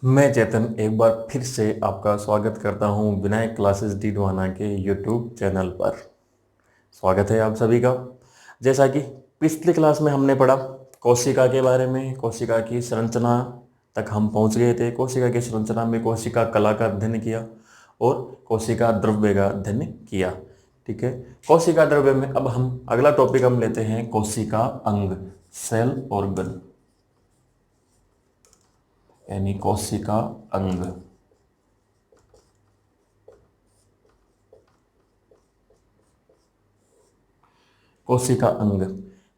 मैं चेतन एक बार फिर से आपका स्वागत करता हूं विनायक क्लासेस डीडवाना के यूट्यूब चैनल पर। स्वागत है आप सभी का। जैसा कि पिछली क्लास में हमने पढ़ा कोशिका के बारे में, कोशिका की संरचना तक हम पहुंच गए थे। कोशिका की संरचना में कोशिका कला का अध्ययन किया और कोशिका द्रव्य का अध्ययन किया। ठीक है, कोशिका द्रव्य में अब हम अगला टॉपिक हम लेते हैं कोशिका अंग, सेल ऑर्गन, यानी कोशिका अंग। कोशिका अंग,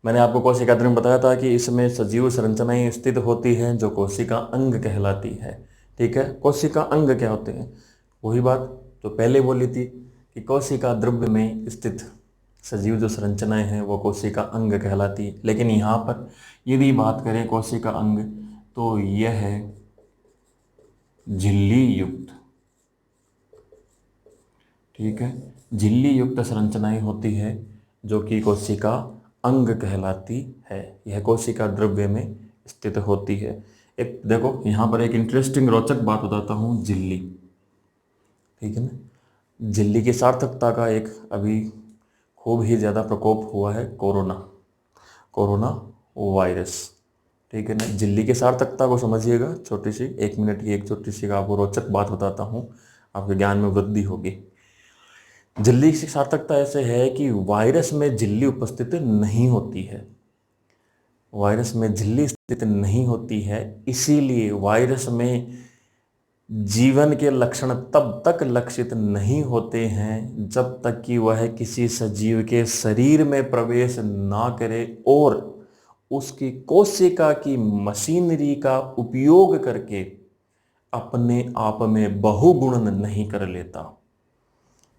मैंने आपको कोशिका अंग में बताया था कि इसमें सजीव संरचनाएं स्थित होती हैं जो कोशिका अंग कहलाती है। ठीक है, कोशिका अंग क्या होते हैं? वही बात जो पहले बोली थी कि कोशिका द्रव्य में स्थित सजीव जो संरचनाएं हैं वो कोशिका अंग कहलाती है। लेकिन यहाँ पर यदि बात करें कोशिका अंग तो यह है झिल्ली युक्त। ठीक है, झिल्ली युक्त संरचनाएं होती है जो कि कोशिका अंग कहलाती है। यह कोशिका द्रव्य में स्थित होती है। एक देखो यहाँ पर एक इंटरेस्टिंग रोचक बात बताता हूँ, झिल्ली। ठीक है ना, झिल्ली की सार्थकता का एक अभी खूब ही ज़्यादा प्रकोप हुआ है, कोरोना कोरोना वायरस। ठीक है ना, झिल्ली की सार्थकता को समझिएगा। छोटी सी 1 मिनट की एक छोटी सी आपको रोचक बात बताता हूँ, आपके ज्ञान में वृद्धि होगी। झिल्ली की सार्थकता ऐसे है कि वायरस में झिल्ली उपस्थित नहीं होती है। वायरस में झिल्ली स्थित नहीं होती है, इसीलिए वायरस में जीवन के लक्षण तब तक लक्षित नहीं होते हैं जब तक कि वह किसी सजीव के शरीर में प्रवेश ना करे और उसकी कोशिका की मशीनरी का उपयोग करके अपने आप में बहुगुणन नहीं कर लेता।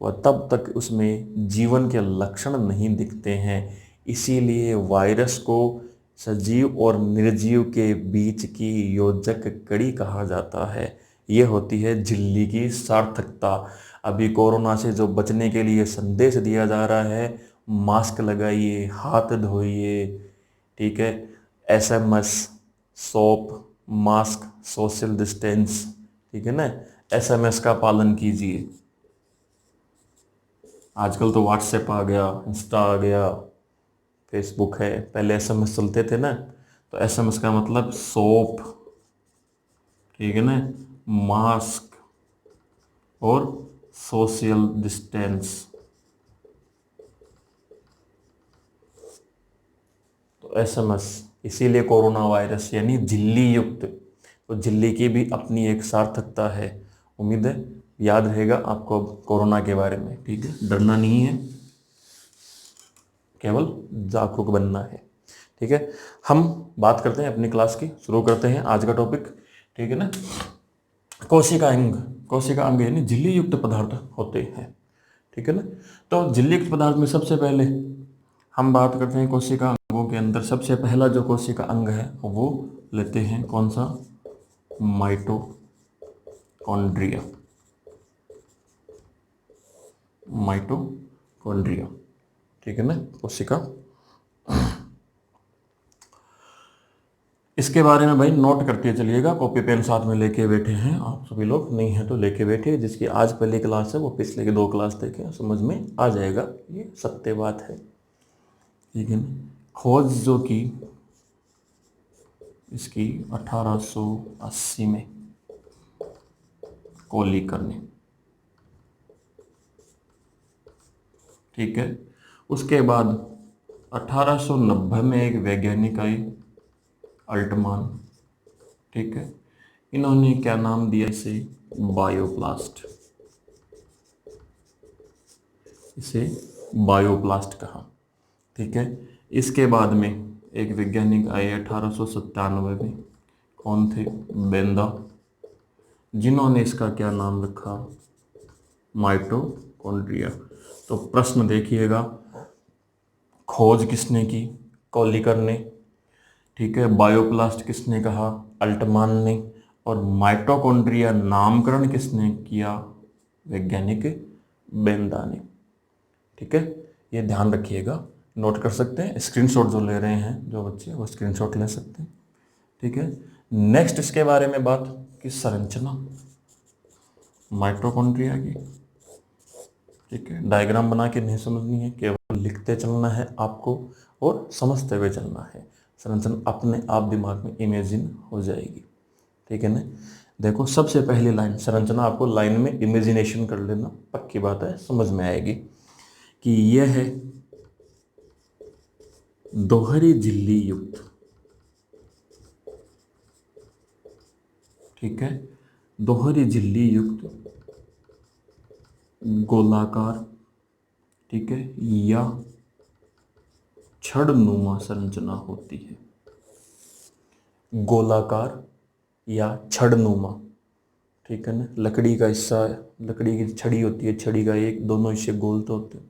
वह तब तक उसमें जीवन के लक्षण नहीं दिखते हैं। इसीलिए वायरस को सजीव और निर्जीव के बीच की योजक कड़ी कहा जाता है। यह होती है झिल्ली की सार्थकता। अभी कोरोना से जो बचने के लिए संदेश दिया जा रहा है, मास्क लगाइए, हाथ धोइए, ठीक है, SMS, soap, mask, social distance, ठीक है ना, एसएमएस का पालन कीजिए। आजकल तो व्हाट्सएप आ गया, इंस्टा आ गया, फेसबुक है। पहले एसएमएस चलते थे ना, तो एसएमएस का मतलब सोप, ठीक है ना, मास्क और सोशल डिस्टेंस। तो एसएमएस, इसीलिए कोरोना वायरस यानी झिल्ली युक्त। तो झिल्ली की भी अपनी एक सार्थकता है। उम्मीद है याद रहेगा आपको कोरोना के बारे में। ठीक है, डरना नहीं है, केवल जागरूक बनना है। ठीक है, हम बात करते हैं अपनी क्लास की, शुरू करते हैं आज का टॉपिक। ठीक है ना, कोशिका अंग। कोशिका अंग यानी झिल्ली युक्त पदार्थ होते हैं। ठीक है ना, तो झिल्ली युक्त पदार्थ में सबसे पहले हम बात करते हैं कोशिका अंगों के अंदर सबसे पहला जो कोशिका अंग है वो लेते हैं कौन सा? माइटोकॉन्ड्रिया। माइटोकॉन्ड्रिया, ठीक है ना, कोशिका। इसके बारे में भाई नोट करते चलिएगा, कॉपी पेन साथ में लेके बैठे हैं आप सभी लोग, नहीं है तो लेके बैठे। जिसकी आज पहली क्लास है वो पिछले के 2 क्लास देखें, समझ में आ जाएगा, ये सत्य बात है। ठीक है ना, खोज जो की इसकी 1880 में कोलिकर ने। ठीक है, उसके बाद 1890 में एक वैज्ञानिक आई, अल्टमान। ठीक है, इन्होंने क्या नाम दिया इसे? बायोप्लास्ट। इसे बायोप्लास्ट कहा। ठीक है, इसके बाद में एक वैज्ञानिक आए 1897 में, कौन थे? बेंदा, जिन्होंने इसका क्या नाम रखा? माइटोकॉन्ड्रिया। तो प्रश्न देखिएगा, खोज किसने की? कोलिकर ने। ठीक है, बायोप्लास्ट किसने कहा? अल्टमान ने। और माइटोकॉन्ड्रिया नामकरण किसने किया? वैज्ञानिक बेंदा ने। ठीक है, ये ध्यान रखिएगा, नोट कर सकते हैं। स्क्रीनशॉट जो ले रहे हैं जो बच्चे, वो स्क्रीनशॉट ले सकते हैं। ठीक है, नेक्स्ट इसके बारे में बात, की संरचना माइटोकॉन्ड्रिया की। ठीक है, डायग्राम बना के नहीं समझनी है, केवल लिखते चलना है आपको और समझते हुए चलना है। संरचना अपने आप दिमाग में इमेजिन हो जाएगी। ठीक है ना। देखो सबसे पहली लाइन संरचना आपको लाइन में इमेजिनेशन कर लेना, पक्की बात है, समझ में आएगी कि यह है दोहरी झिल्ली युक्त। ठीक है, दोहरी झिल्ली युक्त गोलाकार, ठीक है, या छड़नुमा संरचना होती है। गोलाकार या छड़नुमा, ठीक है ना। लकड़ी का हिस्सा, लकड़ी की छड़ी होती है, छड़ी का एक दोनों हिस्से गोल तो होते हैं,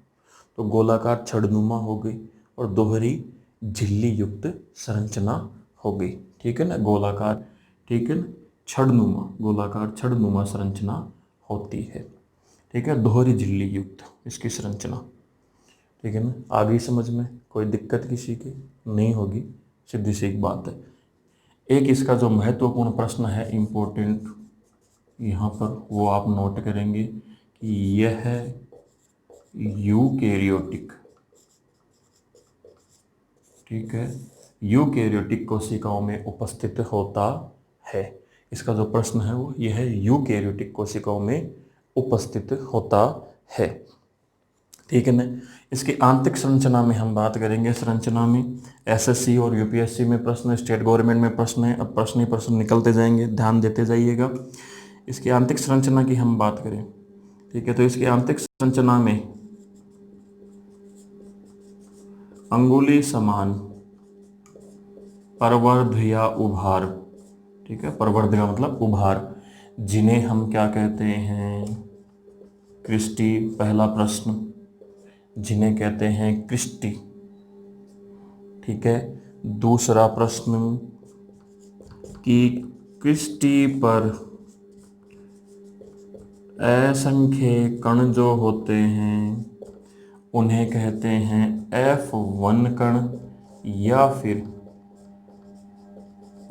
तो गोलाकार छड़नुमा हो गई और दोहरी झिल्ली युक्त संरचना हो गई। ठीक है ना, गोलाकार, ठीक है ना, छड़नुमा, गोलाकार छड़नुमा संरचना होती है। ठीक है, दोहरी झिल्ली युक्त इसकी संरचना। ठीक है ना, आ गई समझ में, कोई दिक्कत किसी की नहीं होगी, सीधी सी एक बात है। एक इसका जो महत्वपूर्ण प्रश्न है इम्पोर्टेंट यहाँ पर, वो आप नोट करेंगे कि यह है यूकैरियोटिक। ठीक है, यूकैरियोटिक कोशिकाओं में उपस्थित होता है। इसका जो प्रश्न है वो यह है यूकैरियोटिक कोशिकाओं में उपस्थित होता है। ठीक है ना। इसकी आंतरिक संरचना में हम बात करेंगे। संरचना में एसएससी और यूपीएससी में प्रश्न, स्टेट गवर्नमेंट में प्रश्न है, अब प्रश्न ही प्रश्न निकलते जाएंगे, ध्यान देते जाइएगा। इसकी आंतरिक संरचना की हम बात करें, ठीक है, तो इसकी आंतरिक संरचना में अंगुली समान प्रवर्ध या उभार, ठीक है, प्रवर्ध का मतलब उभार, जिन्हें हम क्या कहते हैं, क्रिस्टी। पहला प्रश्न, जिन्हें कहते हैं क्रिस्टी। ठीक है, दूसरा प्रश्न कि क्रिस्टी पर असंख्य कण जो होते हैं उन्हें कहते हैं F1 कण या फिर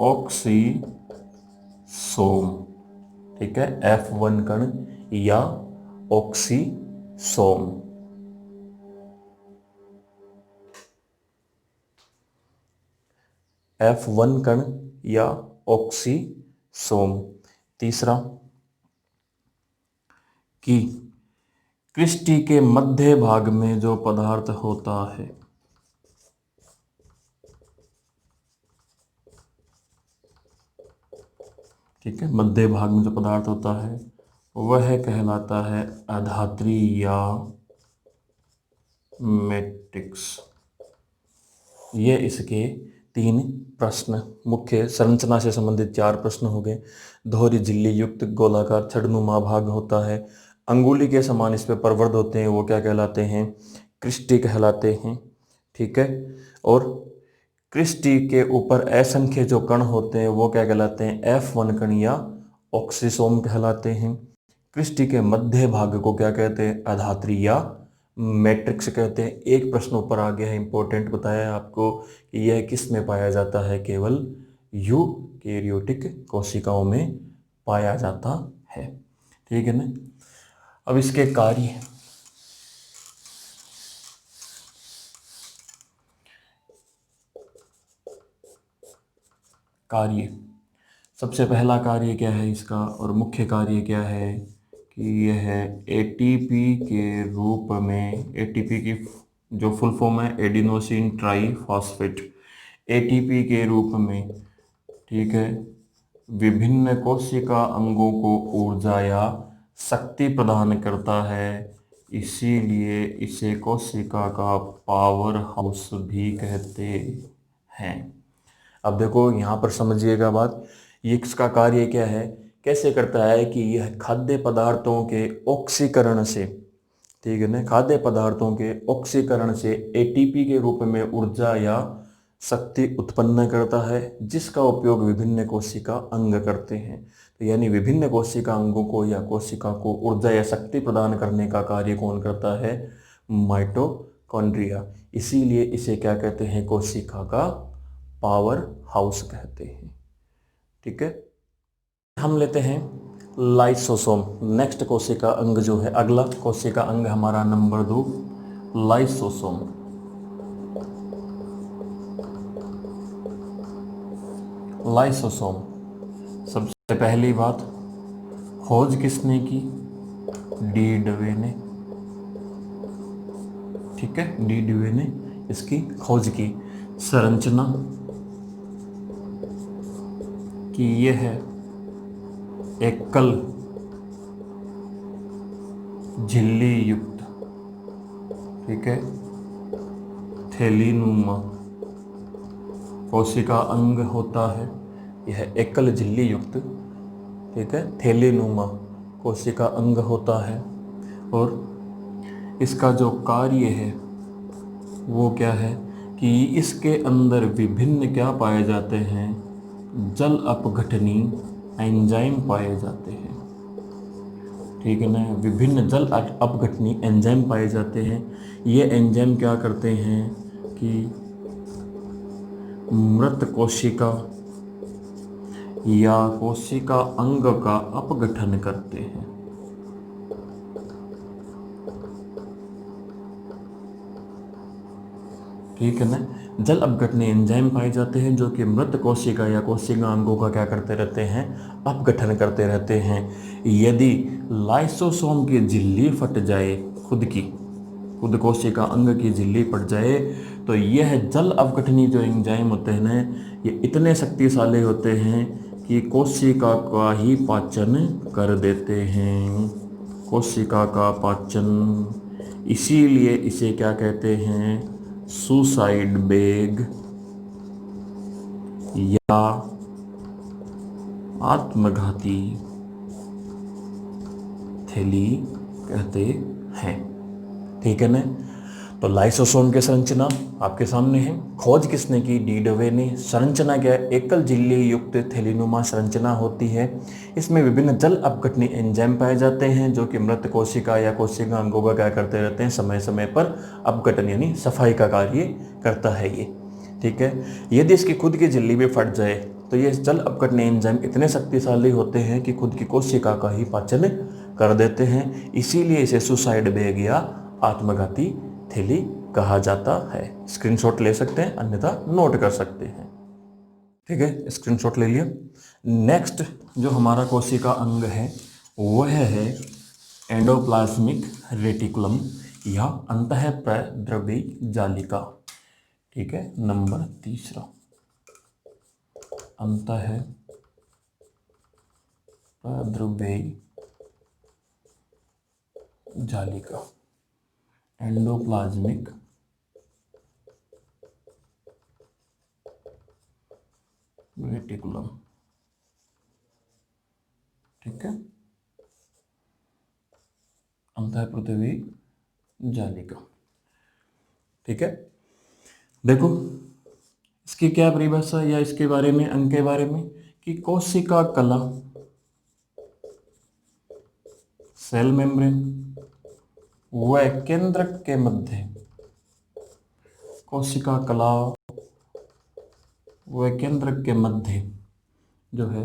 ऑक्सीसोम। ठीक है, F1 कण या ऑक्सीसोम। F1 कण या ऑक्सीसोम। तीसरा कि क्रिस्टी के मध्य भाग में जो पदार्थ होता है, ठीक है, मध्य भाग में जो पदार्थ होता है वह कहलाता है अधात्री या मैट्रिक्स। ये इसके 3 प्रश्न, मुख्य संरचना से संबंधित 4 प्रश्न हो गए। दोहरी झिल्ली युक्त गोलाकार छड़नुमा भाग होता है, अंगुली के समान इस पे प्रवर्ध होते हैं, वो क्या कहलाते हैं, क्रिस्टी कहलाते हैं। ठीक है, और क्रिस्टी के ऊपर असंख्य जो कण होते हैं वो क्या कहलाते हैं, F1 कण या ऑक्सीसोम कहलाते हैं। क्रिस्टी के मध्य भाग को क्या कहते हैं, अधात्री या मैट्रिक्स कहते हैं। एक प्रश्न ऊपर आ गया है, इंपॉर्टेंट बताया है आपको कि यह किस में पाया जाता है, केवल यूकैरियोटिक कोशिकाओं में पाया जाता है। ठीक है ना। अब इसके कार्य, सबसे पहला कार्य क्या है इसका और मुख्य कार्य क्या है कि यह एटीपी के रूप में, एटीपी की जो फुल फॉर्म है एडिनोसिन ट्राईफॉस्फेट, एटीपी के रूप में, ठीक है, विभिन्न कोशिका अंगों को ऊर्जा या शक्ति प्रदान करता है, इसीलिए इसे कोशिका का पावर हाउस भी कहते हैं। अब देखो यहाँ पर समझिएगा बात, ये इसका कार्य क्या है, कैसे करता है कि यह खाद्य पदार्थों के ऑक्सीकरण से, ठीक है ना, खाद्य पदार्थों के ऑक्सीकरण से एटीपी के रूप में ऊर्जा या शक्ति उत्पन्न करता है, जिसका उपयोग विभिन्न कोशिका अंग करते हैं। तो यानी विभिन्न कोशिका अंगों को या कोशिका को ऊर्जा या शक्ति प्रदान करने का कार्य कौन करता है, माइटोकॉन्ड्रिया। इसीलिए इसे क्या कहते हैं, कोशिका का पावर हाउस कहते हैं। ठीक है। हम लेते हैं लाइसोसोम। नेक्स्ट कोशिका अंग जो है, अगला कोशिका अंग हमारा नंबर 2 लाइसोसोम। लाइसोसोम, सबसे पहली बात, खोज किसने की? डी डवे ने। ठीक है, डी डवे ने इसकी खोज की। संरचना कि यह है एकल झिल्ली युक्त, ठीक है, थैलीनुमा कोशिका अंग होता है। यह एकल झिल्ली युक्त, ठीक है, थैलीनुमा कोशिका अंग होता है। और इसका जो कार्य है वो क्या है कि इसके अंदर विभिन्न क्या पाए जाते हैं? जल अपघटनी एंजाइम पाए जाते हैं। ठीक है ना, विभिन्न जल अपघटनी एंजाइम पाए जाते हैं। ये एंजाइम क्या करते हैं कि मृत कोशिका या कोशिका अंग का अपघटन करते हैं। ठीक है ना, जल अपघटनी एंजाइम पाए जाते हैं जो कि मृत कोशिका या कोशिका अंगों का क्या करते रहते हैं? अपघटन करते रहते हैं। यदि लाइसोसोम की झिल्ली फट जाए, खुद कोशिका अंग की झिल्ली फट जाए, तो यह जल अपघटनी जो एंजाइम होते हैं ना, ये इतने शक्तिशाली होते हैं कि कोशिका का ही पाचन कर देते हैं। कोशिका का पाचन, इसीलिए इसे क्या कहते हैं? सुसाइड बैग या आत्मघाती थैली कहते हैं। ठीक है ना, तो लाइसोसोम की संरचना आपके सामने है। खोज किसने की? डी डवे ने। संरचना क्या है? एकल झिल्ली युक्त थैलीनुमा संरचना होती है। इसमें विभिन्न जल अपघटनी एंजाइम पाए जाते हैं जो कि मृत कोशिका या कोशिका अंगों का क्या करते रहते हैं? समय समय पर अपघटन यानी सफाई का कार्य करता है ये। ठीक है, यदि इसकी खुद की झिल्ली भी फट जाए तो ये जल अपघटनी एंजाइम इतने शक्तिशाली होते हैं कि खुद की कोशिका का ही पाचन कर देते हैं। इसीलिए इसे सुसाइड बैग या आत्मघाती थैली कहा जाता है। स्क्रीनशॉट ले सकते हैं, अन्यथा नोट कर सकते हैं। ठीक है, स्क्रीनशॉट ले लिया। नेक्स्ट जो हमारा कोशिका अंग है वह है एंडोप्लाज्मिक रेटिकुलम या अंतःप्रद्रवी जालिका। ठीक है, नंबर 3 अंतःप्रद्रवी जालिका, एंडोप्लाज्मिक रेटिकुलम। ठीक है, अंतःप्रद्रवी जालिका। ठीक है, देखो इसकी क्या परिभाषा या इसके बारे में, अंग के बारे में, कि कोशिका कला, सेल मेम्ब्रेन व केंद्रक के मध्य, कोशिका कला व केंद्रक के मध्य जो है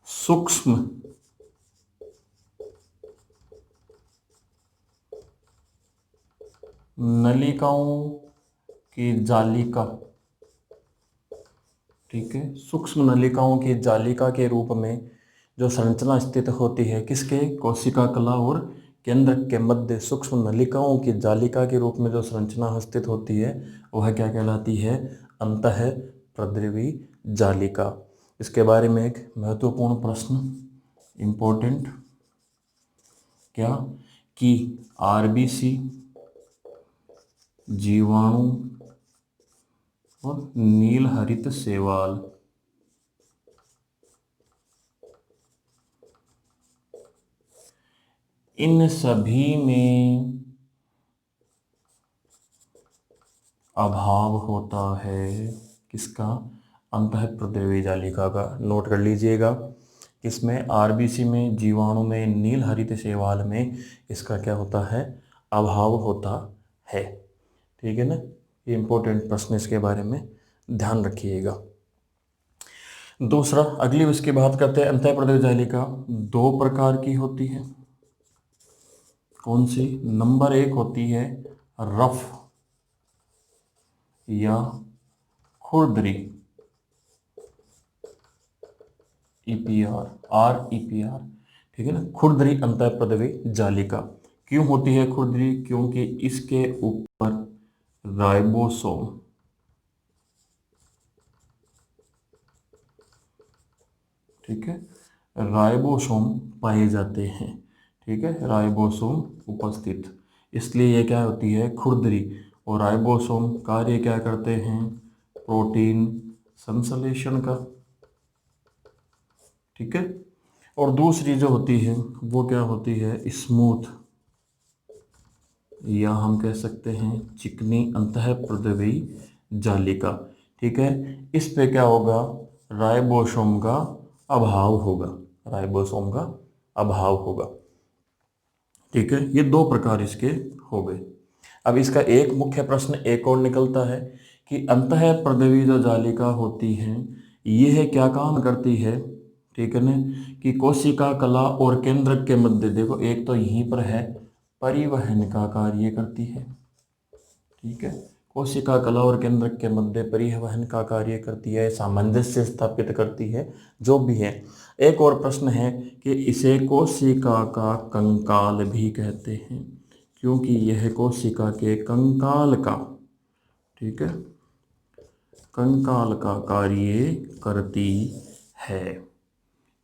सूक्ष्म नलिकाओं की जालिका। ठीक है, सूक्ष्म नलिकाओं की जालिका के रूप में जो संरचना स्थित होती है, किसके? कोशिका कला और केंद्रक के मध्य सूक्ष्म नलिकाओं की जालिका के रूप में जो संरचना स्थित होती है वह क्या कहलाती है? अंतःप्रद्रवी जालिका। इसके बारे में एक महत्वपूर्ण प्रश्न, इम्पोर्टेंट, क्या कि आरबीसी, जीवाणु और नील हरित शैवाल इन सभी में अभाव होता है। किसका? अंतःप्रद्रवी जालिका का। नोट कर लीजिएगा, इसमें आरबीसी में, जीवाणु में, नील हरित शैवाल में इसका क्या होता है? अभाव होता है। ठीक है ना, ये इंपॉर्टेंट प्रश्न, इसके बारे में ध्यान रखिएगा। दूसरा, अगली इसकी बात करते हैं, अंतःप्रदेश जालिका दो प्रकार की होती है। कौन सी? नंबर एक होती है रफ या खुरदरी, ईपीआर, REPR, ठीक है ना। खुरदरी अंतःप्रदेश जालिका क्यों होती है खुरदरी? क्योंकि इसके ऊपर राइबोसोम, ठीक है, राइबोसोम पाए जाते हैं, ठीक है, राइबोसोम उपस्थित, इसलिए ये क्या होती है खुरदरी। और राइबोसोम कार्य क्या करते हैं? प्रोटीन संश्लेषण का, ठीक है। और दूसरी जो होती है वो क्या होती है? स्मूथ, या हम कह सकते हैं चिकनी अंतःप्रदेवी जालिका, ठीक है। इस पे क्या होगा? राइबोसोम का अभाव होगा, राइबोसोम का अभाव होगा, ठीक है। ये दो प्रकार इसके हो गए। अब इसका एक मुख्य प्रश्न एक और निकलता है कि अंतःप्रदेवी जो जालिका होती हैं यह क्या काम करती है, ठीक है ना, कि कोशिका कला और केंद्रक के मध्य, देखो एक तो यहीं पर है, परिवहन का कार्य करती है, ठीक है। कोशिका कला और केंद्रक के मध्य परिवहन का कार्य करती है, सामंजस्य स्थापित करती है, जो भी है। एक और प्रश्न है कि इसे कोशिका का कंकाल भी कहते हैं, क्योंकि यह कोशिका के कंकाल का, ठीक है, कंकाल का कार्य करती है,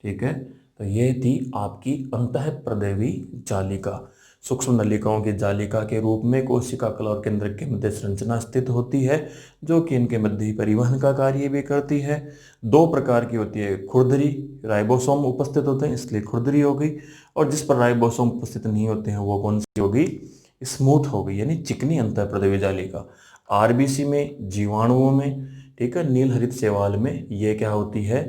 ठीक है। तो ये थी आपकी अंतःप्रदेवी जालिका। सूक्ष्म नलिकाओं की जालिका के रूप में कोशिका कला और केंद्रक के मध्य संरचना स्थित होती है, जो कि इनके मध्य ही परिवहन का कार्य भी करती है। दो प्रकार की होती है, खुरदरी, राइबोसोम उपस्थित होते हैं इसलिए खुरदरी हो गई, और जिस पर राइबोसोम उपस्थित नहीं होते हैं वो कौन सी होगी? स्मूथ हो गई, यानी चिकनी अंतःप्रदेवी जालिका। RBC में, जीवाणुओं में, ठीक है, नील हरित शैवाल में ये क्या होती है?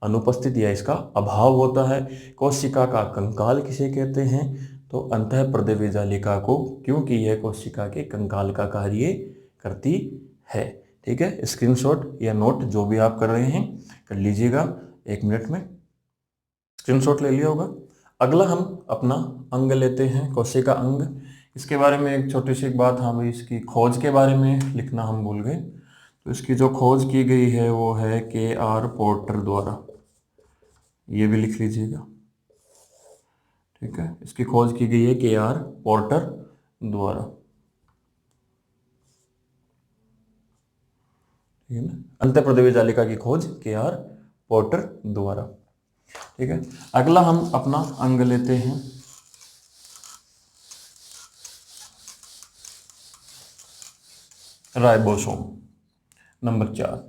अनुपस्थित या इसका अभाव होता है। कोशिका का कंकाल किसे कहते हैं? तो अंतःप्रदेवी जालिका को, क्योंकि यह कोशिका के कंकाल का कार्य करती है, ठीक है। स्क्रीनशॉट या नोट जो भी आप कर रहे हैं कर लीजिएगा, 1 मिनट में स्क्रीनशॉट ले लिया होगा। अगला हम अपना अंग लेते हैं, कोशिका अंग। इसके बारे में एक छोटी सी बात, हम इसकी खोज के बारे में लिखना हम भूल गए। तो इसकी जो खोज की गई है वो है KR पोर्टर द्वारा, ये भी लिख लीजिएगा, ठीक है। इसकी खोज की गई है KR पोर्टर द्वारा, ठीक है ना। अंतःप्रदेवी जालिका की खोज KR पोर्टर द्वारा, ठीक है। अगला हम अपना अंग लेते हैं, राइबोसोम, नंबर 4।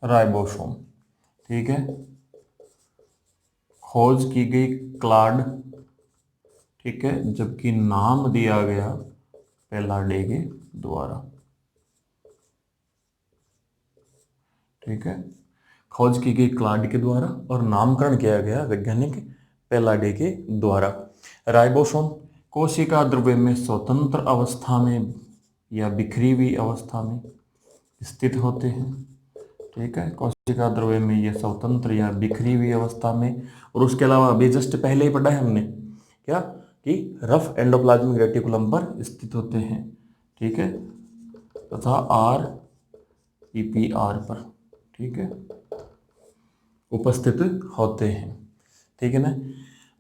राइबोसोम, ठीक है। खोज की गई क्लाड, ठीक है, जबकि नाम दिया गया पेलाडे के द्वारा, ठीक है। खोज की गई क्लाड के द्वारा और नामकरण किया गया वैज्ञानिक पेलाडे के द्वारा। राइबोसोम कोशिका द्रव्य में स्वतंत्र अवस्था में या बिखरी हुई अवस्था में स्थित होते हैं, ठीक है। कोशिका द्रव्य में ये स्वतंत्र या बिखरी हुई अवस्था में, और उसके अलावा अभी जस्ट पहले ही पढ़ा है हमने क्या, कि रफ एंडोप्लाज्मिक रेटिकुलम पर स्थित होते हैं, ठीक है, तथा REPR पर, ठीक है, उपस्थित होते हैं, ठीक है ना।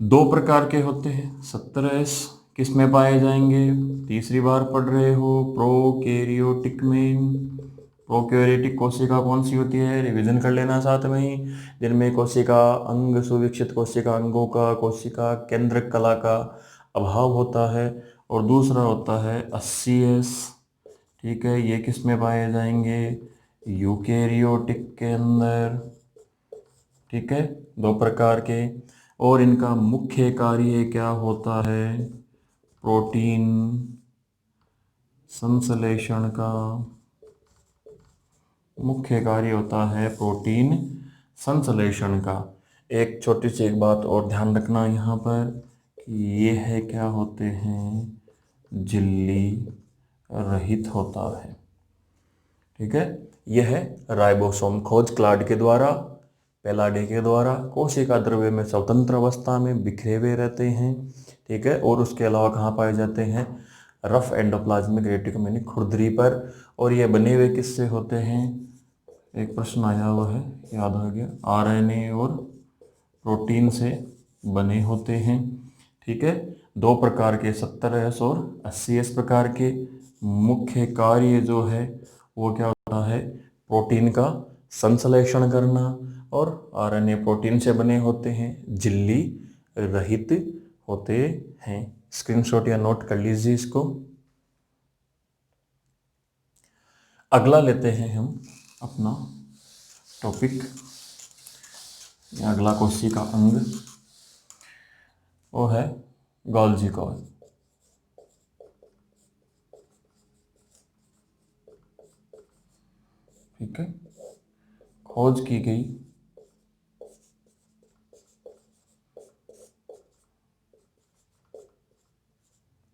दो प्रकार के होते हैं। 17S किस में पाए जाएंगे? तीसरी बार पढ़ रहे हो, प्रोकैरियोटिक में। प्रोकैरियोटिक कोशिका कौन सी होती है? रिवीजन कर लेना साथ में ही, जिनमें कोशिका अंग, सुविकसित कोशिका अंगों का, कोशिका केंद्रक कला का अभाव होता है। और दूसरा होता है 80S, ठीक है, ये किस में पाए जाएंगे? यूकेरियोटिक के अंदर, ठीक है, दो प्रकार के। और इनका मुख्य कार्य क्या होता है? प्रोटीन संश्लेषण का मुख्य कार्य होता है प्रोटीन संश्लेषण का। एक छोटी सी एक बात और ध्यान रखना यहाँ पर कि ये है क्या होते हैं? झिल्ली रहित होता है, ठीक है, यह है राइबोसोम। खोज क्लाड के द्वारा, पेलाडे के द्वारा कोशिका द्रव्य में स्वतंत्र अवस्था में बिखरे हुए रहते हैं। ठीक है, और उसके अलावा कहाँ पाए जाते हैं? रफ एंडोप्लाज्मिक रेटिकुलम यानी खुरदरी पर। और ये बने हुए किससे होते हैं? एक प्रश्न आया हुआ है, याद आ गया, आरएनए और प्रोटीन से बने होते हैं। ठीक है, दो प्रकार के 70S और 80S प्रकार के। मुख्य कार्य जो है वो क्या होता है? प्रोटीन का संश्लेषण करना, और आरएनए प्रोटीन से बने होते हैं, झिल्ली रहित होते हैं। स्क्रीनशॉट या नोट कर लीजिए इसको। अगला लेते हैं हम अपना टॉपिक, अगला कोशिका अंग, वो है गोल्जी कॉइल। ठीक है, खोज की गई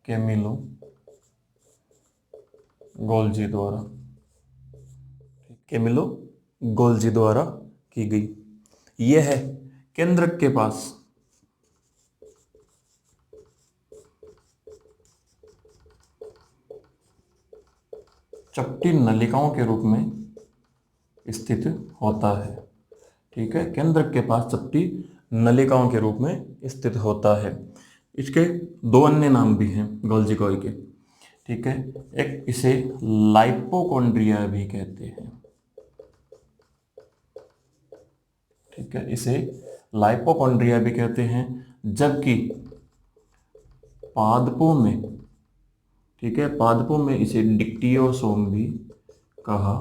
कैमिलो गोल्जी द्वारा, कैमिलो गोल्जी द्वारा की गई। यह है केंद्रक के पास चपटी नलिकाओं के रूप में स्थित होता है। ठीक है, केंद्रक के पास चपटी नलिकाओं के रूप में स्थित होता है। इसके दो अन्य नाम भी हैं गोल्जी कॉइल के। ठीक है, एक इसे लाइपोकॉन्ड्रिया भी कहते हैं। ठीक है, इसे लाइपोकॉन्ड्रिया भी कहते हैं, जबकि पादपों में, ठीक है, पादपों में इसे डिक्टियोसोम भी कहा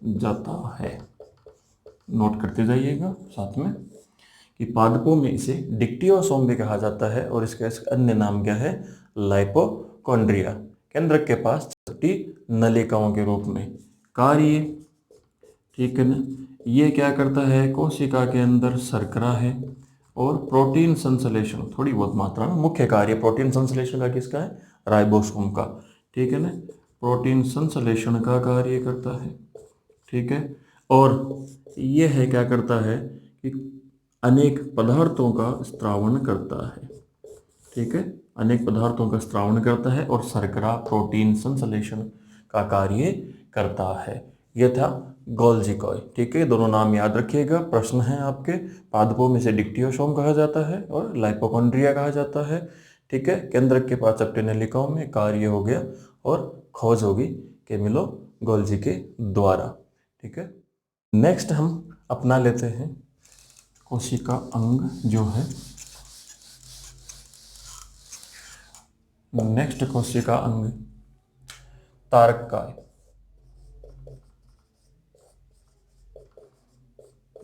जाता है। नोट करते जाइएगा साथ में कि पादपों में इसे डिक्टियोसोम भी कहा जाता है, और इसका अन्य नाम क्या है? लाइपोकॉन्ड्रिया। केंद्रक के पास छोटी नलिकाओं के रूप में कार्य। ठीक है ना, ये क्या करता है? कोशिका के अंदर शर्करा है और प्रोटीन संश्लेषण थोड़ी बहुत मात्रा में। मुख्य कार्य प्रोटीन संश्लेषण का किसका है? राइबोसोम का। ठीक है ना, प्रोटीन संश्लेषण का कार्य करता है। ठीक है, और ये है क्या करता है कि अनेक पदार्थों का स्त्रावण करता है। ठीक है, अनेक पदार्थों का स्त्रावण करता है और शर्करा प्रोटीन संश्लेषण का कार्य करता है। यह था गोल्जी कॉइल। ठीक है, दोनों नाम याद रखिएगा, प्रश्न है आपके। पादपों में से डिक्टियोसोम कहा जाता है और लाइपोकॉन्ड्रिया कहा जाता है। ठीक है, केंद्रक के पास चपटी नलिकाओं में कार्य हो गया और खोज होगी कैमिलो गोल्जी के द्वारा। ठीक है, नेक्स्ट हम अपना लेते हैं कोशिका अंग जो है, नेक्स्ट कोशिका अंग तारककाय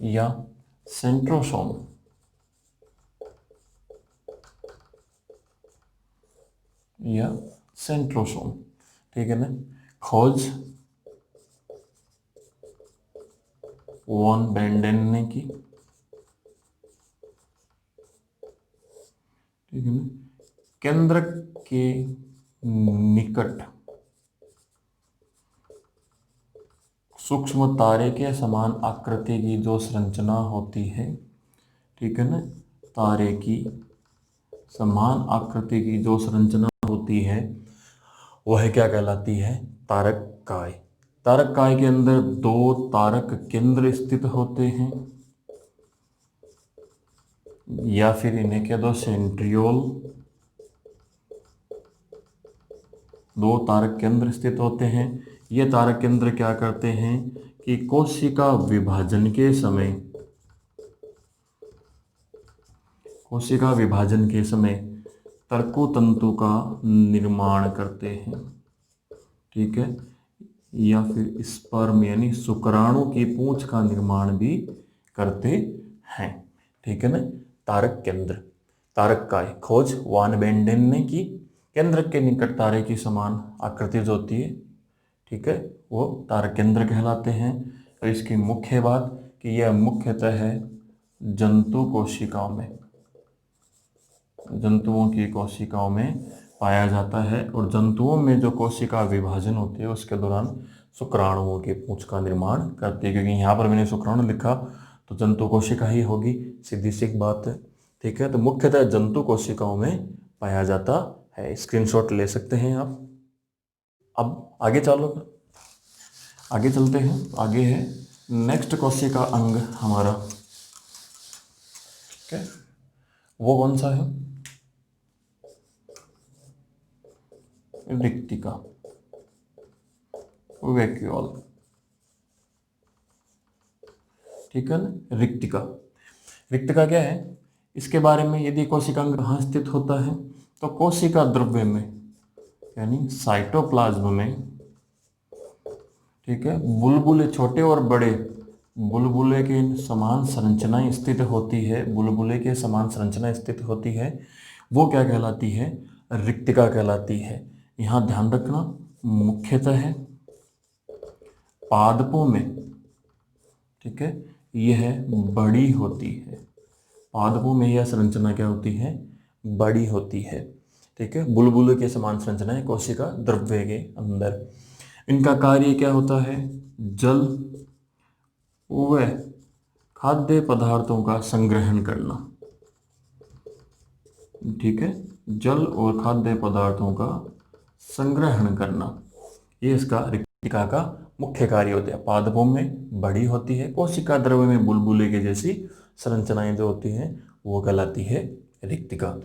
या सेंट्रोसोम या सेंट्रोसोम। ठीक है ना, खोज वॉन बेंडेन ने की। ठीक है ना, केंद्रक के निकट सूक्ष्म तारे के समान आकृति की जो संरचना होती है, ठीक है ना, तारे की समान आकृति की जो संरचना होती है वह क्या कहलाती है? तारककाय। तारककाय के अंदर दो तारक केंद्र स्थित होते हैं, या फिर इन्हें कह दो सेंट्रियोल। दो तारक केंद्र स्थित होते हैं। ये तारक केंद्र क्या करते हैं कि कोशिका विभाजन के समय, कोशिका विभाजन के समय तर्कु का निर्माण करते हैं। ठीक है, या फिर स्पर्म यानी शुक्राणु की पूंछ का निर्माण भी करते हैं। ठीक है ना, तारक केंद्र तारककाय खोज वान बेंडेन ने की। केंद्र के निकट तारे की समान आकृति जो होती है, ठीक है, वो तारक केंद्र कहलाते हैं। तो इसकी मुख्य बात कि यह मुख्यतः है जंतु कोशिकाओं में, जंतुओं की कोशिकाओं में पाया जाता है, और जंतुओं में जो कोशिका विभाजन होती है उसके दौरान शुक्राणुओं के पूंछ का निर्माण करती है, क्योंकि यहाँ पर मैंने शुक्राणु लिखा तो जंतु कोशिका ही होगी, सीधी सी बात है। ठीक है, तो मुख्यतः जंतु कोशिकाओं में पाया जाता है। स्क्रीनशॉट ले सकते हैं आप। अब आगे चलो, आगे चलते हैं। आगे है नेक्स्ट कोशिका अंग हमारा। ठीक है, वो कौन सा है? रिक्तिका, वैक्यूल। ठीक है ना, रिक्तिका। रिक्तिका क्या है? इसके बारे में, यदि कोशिका अंग कहाँ स्थित होता है, तो कोशिका द्रव्य में यानी साइटोप्लाज्म में, ठीक है, बुलबुले, छोटे और बड़े बुलबुले के समान संरचनाएं स्थित होती है, बुलबुले के समान संरचनाएं स्थित होती है, वो क्या कहलाती है? रिक्तिका कहलाती है। यहाँ ध्यान रखना, मुख्यतः है पादपों में, ठीक है, यह बड़ी होती है। पादपों में यह संरचना क्या होती है? बड़ी होती है। ठीक है, बुलबुले के समान संरचना है कोशिका द्रव्य के अंदर। इनका कार्य क्या होता है? जल व खाद्य पदार्थों का संग्रहण करना। ठीक है, जल और खाद्य पदार्थों का संग्रहण करना, ये इसका रिक्तिका का मुख्य कार्य होता है। पादपों में बड़ी होती है, कोशिका द्रव्य में बुलबुले के जैसी संरचनाएं जो होती हैं वो कहलाती है रिक्तिका।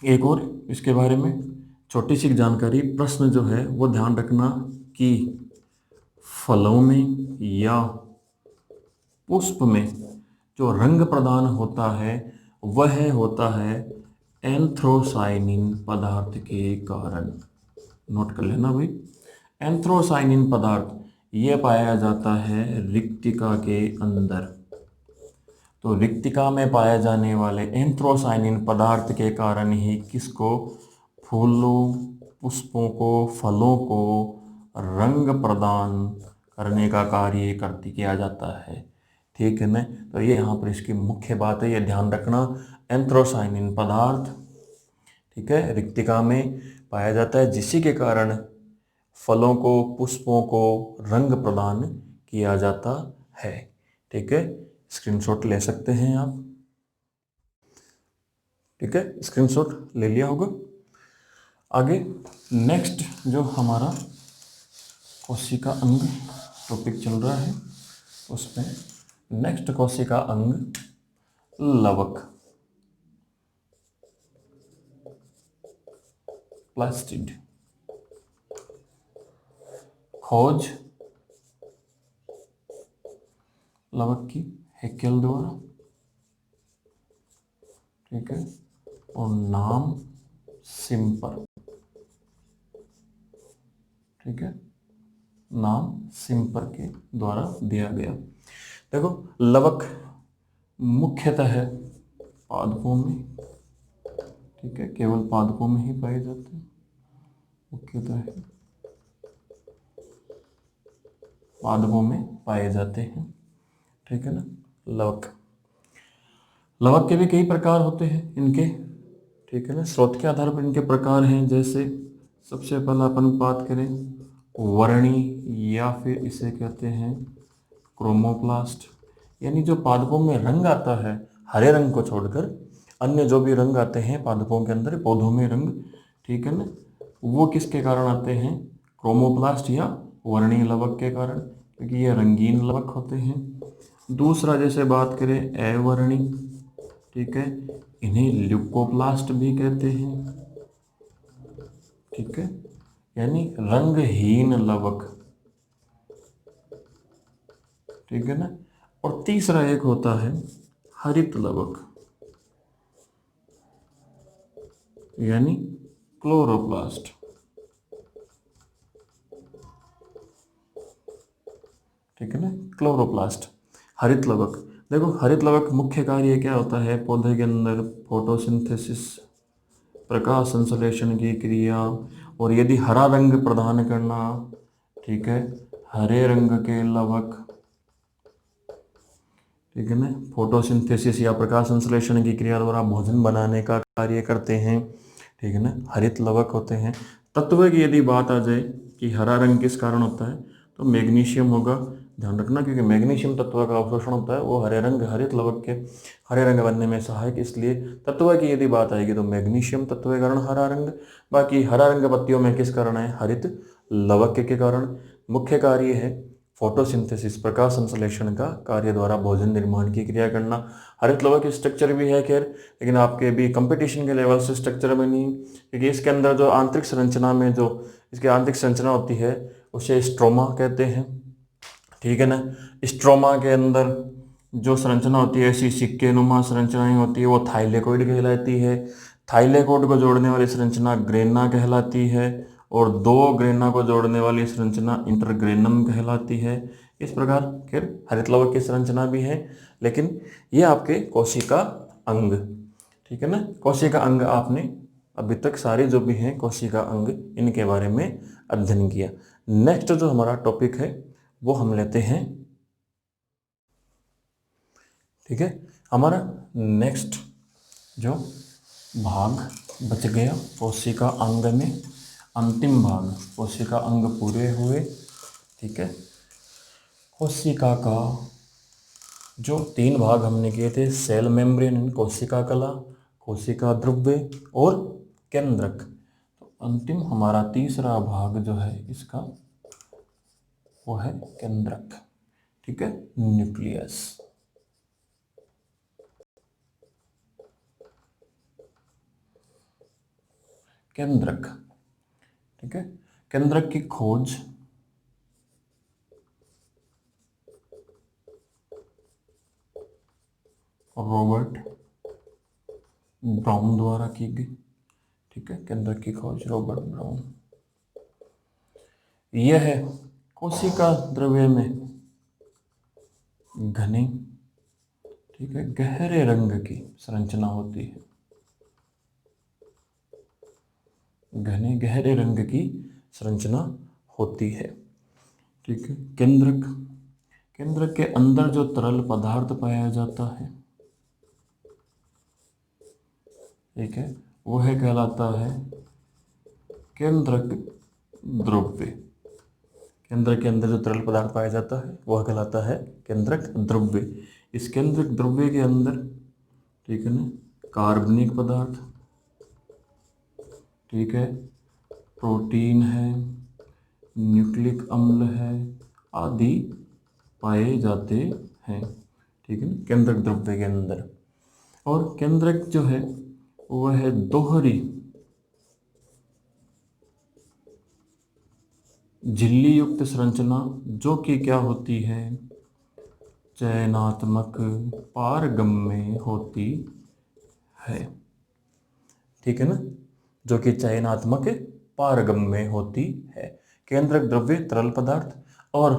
एक और इसके बारे में छोटी सी जानकारी, प्रश्न जो है वो ध्यान रखना कि फलों में या पुष्प में जो रंग प्रदान होता है वह होता है एंथ्रोसाइनिन पदार्थ के कारण। नोट कर लेना भाई, एंथ्रोसाइनिन पदार्थ ये पाया जाता है रिक्तिका के अंदर। तो रिक्तिका में पाए जाने वाले एंथ्रोसाइनिन पदार्थ के कारण ही किसको? फूलों, पुष्पों को, फलों को रंग प्रदान करने का कार्य किया जाता है। ठीक है ना, तो ये यहाँ पर इसकी मुख्य बात है, ये ध्यान रखना। एंथ्रोसाइनिन पदार्थ, ठीक है, रिक्तिका में पाया जाता है, जिसी के कारण फलों को, पुष्पों को रंग प्रदान किया जाता है। ठीक है, स्क्रीनशॉट ले सकते हैं आप। ठीक है, स्क्रीनशॉट ले लिया होगा। आगे नेक्स्ट जो हमारा कोशिका अंग टॉपिक चल रहा है उसमें नेक्स्ट कोशिका अंग लवक, प्लास्टिड। खोज लवक की हैकेल द्वारा, ठीक है, और नाम सिम्पर। ठीक है, नाम सिम्पर के द्वारा दिया गया। देखो, लवक मुख्यतः है पादपों में, ठीक है, केवल पादपों में ही पाए जाते हैं। मुख्यतः है पादपों में पाए जाते हैं। ठीक है ना, लवक। लवक के भी कई प्रकार होते हैं इनके, ठीक है ना, स्रोत के आधार पर इनके प्रकार हैं। जैसे सबसे पहला अपन बात करें वर्णी, या फिर इसे कहते हैं क्रोमोप्लास्ट, यानी जो पादपों में रंग आता है, हरे रंग को छोड़कर अन्य जो भी रंग आते हैं पादपों के अंदर, पौधों में रंग, ठीक है ना, वो किसके कारण आते हैं? क्रोमोप्लास्ट या वर्णी लवक के कारण, क्योंकि ये रंगीन लवक होते हैं। दूसरा जैसे बात करें अवर्णी, ठीक है, इन्हें ल्यूकोप्लास्ट भी कहते हैं। ठीक है, यानी रंगहीन लवक। ठीक है ना, और तीसरा एक होता है हरित लवक, यानी क्लोरोप्लास्ट। ठीक है ना, क्लोरोप्लास्ट, हरित लवक। देखो, हरित लवक मुख्य कार्य क्या होता है? पौधे के अंदर फोटोसिंथेसिस, प्रकाश संश्लेषण की क्रिया, और यदि हरा रंग प्रदान करना, ठीक है, हरे रंग के लवक, ठीक है ना, फोटोसिंथेसिस या प्रकाश संश्लेषण की क्रिया द्वारा भोजन बनाने का कार्य करते हैं। ठीक है ना, हरित लवक होते हैं। तत्व की यदि बात आ जाए कि हरा रंग किस कारण होता है, तो मैग्नीशियम होगा। ध्यान रखना, क्योंकि मैग्नीशियम तत्व का अवशोषण होता है, वो हरे रंग, हरित लवक के हरे रंग बनने में सहायक, इसलिए तत्व की यदि बात आएगी तो मैग्नीशियम तत्व के कारण हरा रंग। बाकी हरा रंग पत्तियों में किस कारण है, हरित लवक के कारण। मुख्य कार्य है फोटोसिंथेसिस, प्रकाश संश्लेषण का कार्य द्वारा भोजन निर्माण की क्रिया करना। हरित लवक स्ट्रक्चर भी है खैर, लेकिन आपके भी कंपटीशन के लेवल से स्ट्रक्चर में नहीं, क्योंकि इसके अंदर जो आंतरिक संरचना में जो इसकी आंतरिक संरचना होती है उसे स्ट्रोमा कहते हैं, ठीक है ना। स्ट्रोमा के अंदर जो संरचना होती है ऐसी सिक्के नुमा संरचनाएं होती है, वो थाइलेकोइड कहलाती है। थाइलेकोइड को जोड़ने वाली संरचना ग्रेना कहलाती है, और दो ग्रेना को जोड़ने वाली संरचना इंटरग्रेनम कहलाती है। इस प्रकार फिर हरित लवक की संरचना भी है, लेकिन ये आपके कोशिका अंग, ठीक है ना। कोशिका अंग आपने अभी तक सारे जो भी हैं कोशिका अंग, इनके बारे में अध्ययन किया। नेक्स्ट जो हमारा टॉपिक है वो हम लेते हैं, ठीक है। हमारा नेक्स्ट जो भाग बच गया कोशिका अंग में, अंतिम भाग कोशिका अंग पूरे हुए, ठीक है। कोशिका का जो 3 भाग हमने किए थे, सेल मेम्ब्रेन, कोशिका कला, कोशिका द्रव्य और केंद्रक, तो अंतिम हमारा तीसरा भाग जो है इसका वो है केंद्रक, ठीक है, न्यूक्लियस। केंद्रक, ठीक है। केंद्रक की खोज रॉबर्ट ब्राउन द्वारा की गई, ठीक है। केंद्रक की खोज रॉबर्ट ब्राउन। यह है कोशिका द्रव्य में घने, ठीक है, गहरे रंग की संरचना होती है, घने गहरे रंग की संरचना होती है, ठीक है। केंद्रक, केंद्रक के अंदर जो तरल पदार्थ पाया जाता है, ठीक है, वह कहलाता है केंद्रक द्रव्य। केंद्र के अंदर जो तरल पदार्थ पाया जाता है वह कहलाता है केंद्रक द्रव्य। इस केंद्रक द्रव्य के अंदर, ठीक है ना, कार्बनिक पदार्थ, ठीक है, प्रोटीन है, न्यूक्लिक अम्ल है, आदि पाए जाते हैं, ठीक है ना, केंद्रक द्रव्य के अंदर। और केंद्रक जो है वह है दोहरी झिल्ली युक्त संरचना, जो कि क्या होती है, चयनात्मक पारगम्य होती है, ठीक है ना, जो कि चयनात्मक पारगम्य होती है। केंद्रक द्रव्य तरल पदार्थ, और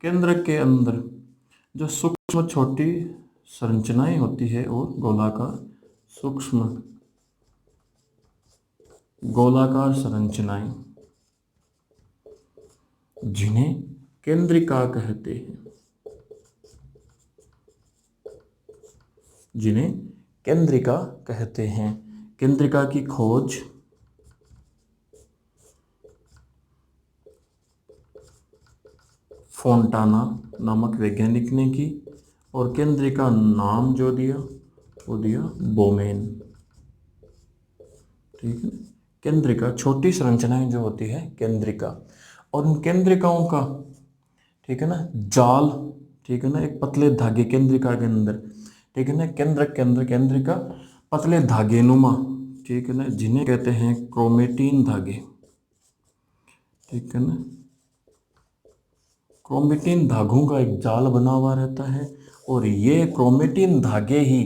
केंद्रक के अंदर जो सूक्ष्म छोटी संरचनाएं होती है और गोलाकार, सूक्ष्म गोलाकार संरचनाएं, जिन्हें केंद्रिका कहते हैं, जिन्हें केंद्रिका कहते हैं। केंद्रिका की खोज फोंटाना नामक वैज्ञानिक ने की, और केंद्रिका नाम जो दिया वो दिया बोमेन, ठीक है। केंद्रिका छोटी संरचनाएं जो होती है केंद्रिका, और उन केंद्रिकाओं का, ठीक है ना, जाल, ठीक है ना, एक पतले धागे केंद्रिका के अंदर, ठीक है ना, केंद्रक के अंदर केंद्रिका पतले धागे नुमा, ठीक है ना, जिन्हें कहते हैं क्रोमेटीन धागे, ठीक है ना। क्रोमेटीन धागों का एक जाल बना हुआ रहता है, और ये क्रोमेटीन धागे ही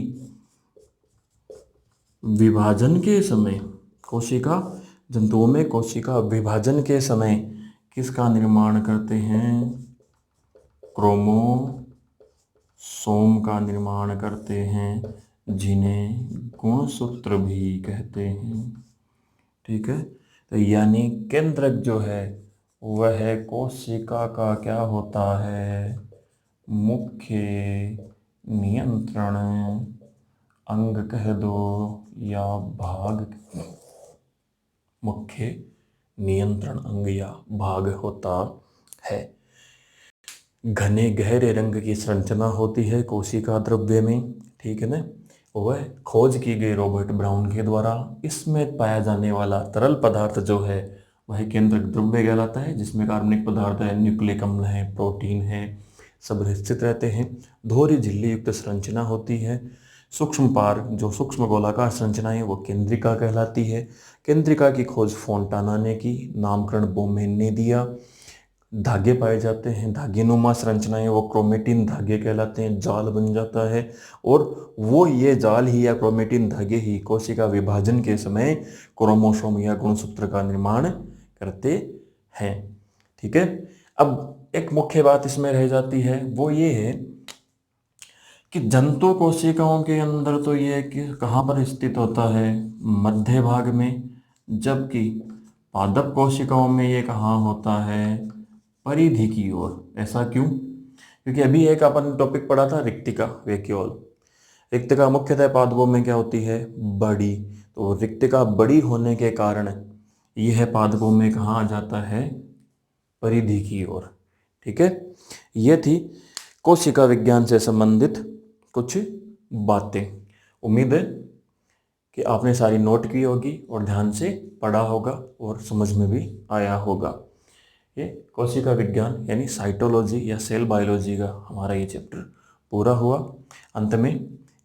विभाजन के समय, कोशिका जंतुओं में कोशिका विभाजन के समय किसका निर्माण करते हैं, क्रोमोसोम का निर्माण करते हैं, जिन्हें गुणसूत्र भी कहते हैं, ठीक है। तो यानी केंद्रक जो है वह कोशिका का क्या होता है, मुख्य नियंत्रण अंग कह दो या भाग, मुख्य नियंत्रण अंग या भाग होता है। घने गहरे रंग की संरचना होती है कोशिका द्रव्य में, ठीक है ना। वह खोज की गई रॉबर्ट ब्राउन के द्वारा। इसमें पाया जाने वाला तरल पदार्थ जो है वह केंद्रक द्रव्य कहलाता है, जिसमें कार्बनिक पदार्थ है, न्यूक्लिक अम्ल है, प्रोटीन है, सब स्थित रहते हैं। दोहरी झिल्ली युक्त संरचना होती है। सूक्ष्म पार जो सूक्ष्म गोलाकार संरचना है वो केंद्रिका कहलाती है। केंद्रिका की खोज फोंटाना ने की, नामकरण बोमेन ने दिया। धागे पाए जाते हैं, धागेनुमा संरचनाएं, वो क्रोमेटिन धागे कहलाते हैं, जाल बन जाता है। और वो ये जाल ही या क्रोमेटिन धागे ही कोशिका विभाजन के समय क्रोमोसोम या गुणसूत्र का निर्माण करते हैं, ठीक है। अब एक मुख्य बात इसमें रह जाती है, वो ये है कि जंतु कोशिकाओं के अंदर तो ये कि कहाँ पर स्थित होता है, मध्य भाग में, जबकि पादप कोशिकाओं में ये कहाँ होता है, परिधि की ओर। ऐसा क्यों? क्योंकि अभी एक अपन टॉपिक पढ़ा था रिक्तिका वैक्यूल। रिक्तिका मुख्यतः पादपों में क्या होती है, बड़ी। तो रिक्तिका बड़ी होने के कारण यह पादपों में कहाँ आ जाता है, परिधि की ओर, ठीक है। ये थी कोशिका विज्ञान से संबंधित कुछ बातें। उम्मीद है कि आपने सारी नोट की होगी और ध्यान से पढ़ा होगा और समझ में भी आया होगा। ये कोशिका विज्ञान यानी साइटोलॉजी या सेल बायोलॉजी का हमारा ये चैप्टर पूरा हुआ। अंत में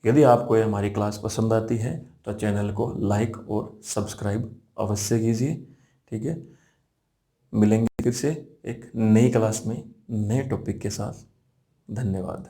यदि आपको ये हमारी क्लास पसंद आती है तो चैनल को लाइक और सब्सक्राइब अवश्य कीजिए, ठीक है। मिलेंगे फिर से एक नई क्लास में नए टॉपिक के साथ। धन्यवाद।